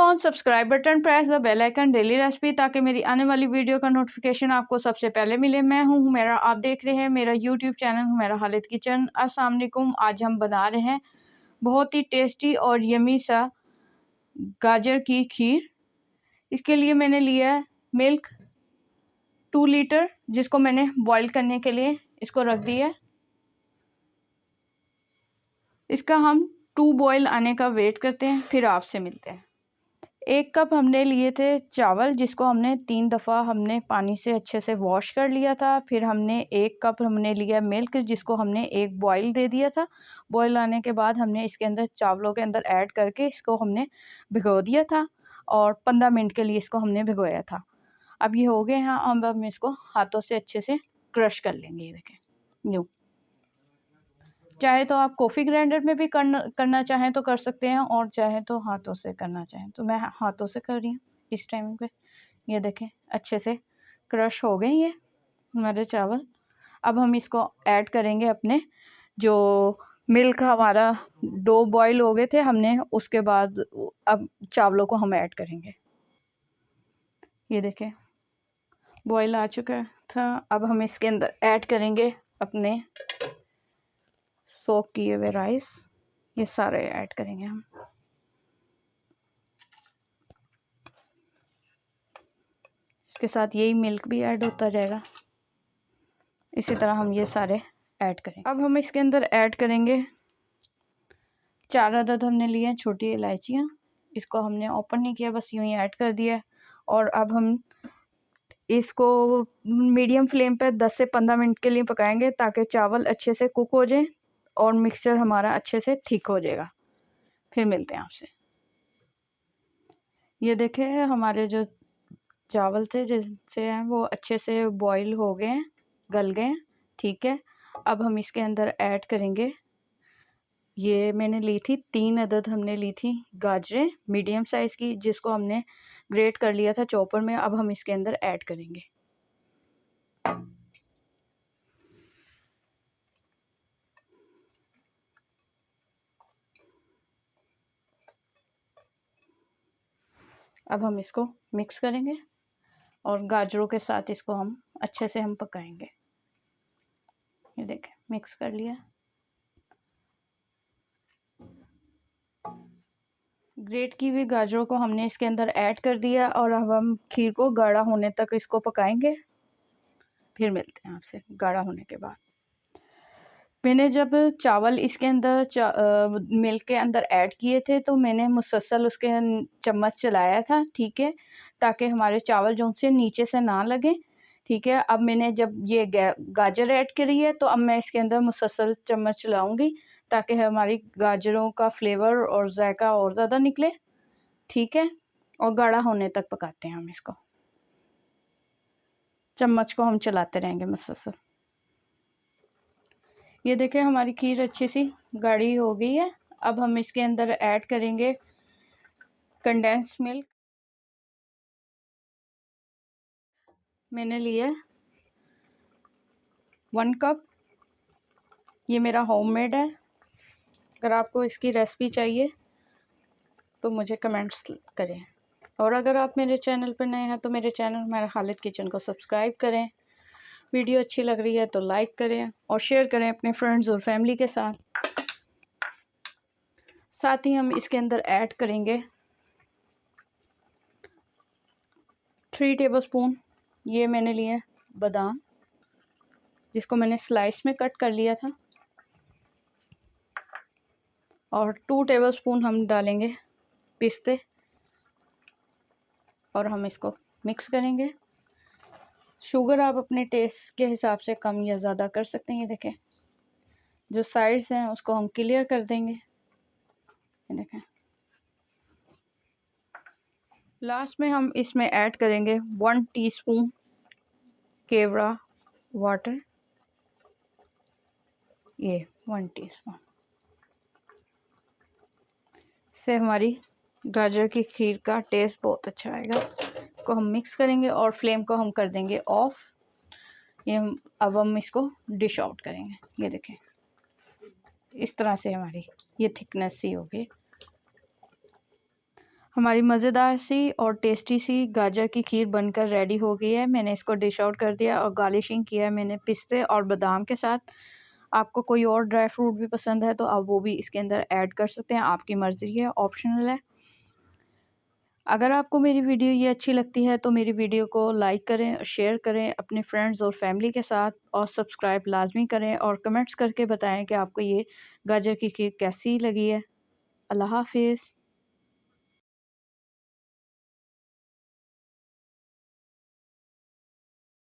On subscribe button, press the bell icon daily recipe, ताकि मेरी आने वाली वीडियो का नोटिफिकेशन आपको सबसे पहले मिले। मैं हूं हुमैरा, आप देख रहे हैं मेरा YouTube channel Humaira Khalid kitchen. अस्सलाम वालेकुम। आज हम बना रहे हैं बहुत ही टेस्टी और यमी सा गाजर की खीर। इसके लिए मैंने लिया है मिल्क 2 लीटर, जिसको मैंने बॉईल करने के लिए इसको रख दिया है। इसका हम 2 बॉईल आने का वेट करते हैं, फिर आपसे मिलते हैं। 1 कप हमने लिए थे चावल, जिसको हमने 3 दफ़ा हमने पानी से अच्छे से वॉश कर लिया था। फिर हमने 1 कप हमने लिया मिल्क, जिसको हमने 1 बॉईल दे दिया था। बॉईल आने के बाद हमने इसके अंदर चावलों के अंदर ऐड करके इसको हमने भिगो दिया था और 15 मिनट के लिए इसको हमने भिगोया था। अब ये हो गए हैं। अब हम इसको हाथों से अच्छे से क्रश कर लेंगे। ये देखें, यूँ। चाहे तो आप कॉफ़ी ग्राइंडर में भी करना चाहें तो कर सकते हैं, और चाहे तो हाथों से करना चाहें तो मैं हाथों से कर रही हूँ इस टाइम पे। ये देखें, अच्छे से क्रश हो गए ये हमारे चावल। अब हम इसको ऐड करेंगे अपने जो मिल्क हमारा 2 बॉईल हो गए थे हमने, उसके बाद अब चावलों को हम ऐड करेंगे। ये देखें, बॉईल आ चुका था। अब हम इसके अंदर ऐड करेंगे अपने सोक किए हुए राइस। ये सारे ऐड करेंगे हम। इसके साथ यही मिल्क भी ऐड होता जाएगा। इसी तरह हम ये सारे ऐड करेंगे। अब हम इसके अंदर ऐड करेंगे 4 अदद हमने लिए हैं छोटी इलायचियाँ। इसको हमने ओपन नहीं किया, बस यूँ ही ऐड कर दिया। और अब हम इसको मीडियम फ्लेम पर 10 से 15 मिनट के लिए पकाएंगे, ताकि चावल अच्छे से कुक हो जाए और मिक्सचर हमारा अच्छे से थिक हो जाएगा। फिर मिलते हैं आपसे। ये देखें, हमारे जो चावल थे जिनसे हैं वो अच्छे से बॉईल हो गए हैं, गल गए हैं। ठीक है, अब हम इसके अंदर ऐड करेंगे, ये मैंने ली थी 3 अदद हमने ली थी गाजरें मीडियम साइज़ की, जिसको हमने ग्रेट कर लिया था चॉपर में। अब हम इसके अंदर ऐड करेंगे। अब हम इसको मिक्स करेंगे और गाजरों के साथ इसको हम अच्छे से हम पकाएंगे। ये देखें, मिक्स कर लिया। ग्रेट की हुई गाजरों को हमने इसके अंदर ऐड कर दिया और अब हम खीर को गाढ़ा होने तक इसको पकाएंगे। फिर मिलते हैं आपसे गाढ़ा होने के बाद। मैंने जब चावल इसके अंदर मिल्क के अंदर ऐड किए थे, तो मैंने मुसलसल उसके चम्मच चलाया था। ठीक है, ताकि हमारे चावल जो से नीचे से ना लगे। ठीक है, अब मैंने जब ये गाजर ऐड करी है, तो अब मैं इसके अंदर मुसलसल चम्मच चलाऊंगी, ताकि हमारी गाजरों का फ्लेवर और जायका और ज़्यादा निकले। ठीक है, और गाढ़ा होने तक पकाते हैं हम इसको। चम्मच को हम चलाते रहेंगे मुसलसल। ये देखें, हमारी खीर अच्छी सी गाढ़ी हो गई है। अब हम इसके अंदर ऐड करेंगे कंडेंस्ड मिल्क। मैंने लिया 1 कप। ये मेरा होममेड है। अगर आपको इसकी रेसिपी चाहिए तो मुझे कमेंट्स करें, और अगर आप मेरे चैनल पर नए हैं तो मेरे चैनल मेरा खालिद किचन को सब्सक्राइब करें। वीडियो अच्छी लग रही है तो लाइक करें और शेयर करें अपने फ्रेंड्स और फैमिली के साथ। साथ ही हम इसके अंदर ऐड करेंगे 3 टेबलस्पून, ये मैंने लिए बादाम, जिसको मैंने स्लाइस में कट कर लिया था। और 2 टेबलस्पून हम डालेंगे पिस्ते, और हम इसको मिक्स करेंगे। शुगर आप अपने टेस्ट के हिसाब से कम या ज़्यादा कर सकते हैं। ये देखें, जो साइड्स हैं उसको हम क्लियर कर देंगे। ये देखें, लास्ट में हम इसमें ऐड करेंगे 1 टीस्पून केवड़ा वाटर। ये 1 टीस्पून से हमारी गाजर की खीर का टेस्ट बहुत अच्छा आएगा। को हम मिक्स करेंगे और फ्लेम को हम कर देंगे ऑफ। ये अब हम इसको डिश आउट करेंगे। ये देखें, इस तरह से हमारी ये थिकनेस सी होगी। हमारी मज़ेदार सी और टेस्टी सी गाजर की खीर बनकर रेडी हो गई है। मैंने इसको डिश आउट कर दिया और गार्निशिंग किया है मैंने पिस्ते और बादाम के साथ। आपको कोई और ड्राई फ्रूट भी पसंद है तो आप वो भी इसके अंदर ऐड कर सकते हैं, आपकी मर्ज़ी है, ऑप्शनल है। अगर आपको मेरी वीडियो ये अच्छी लगती है तो मेरी वीडियो को लाइक करें, शेयर करें अपने फ्रेंड्स और फैमिली के साथ और सब्सक्राइब लाज़मी करें और कमेंट्स करके बताएं कि आपको ये गाजर की खीर कैसी लगी है। अल्लाह हाफ़िज़।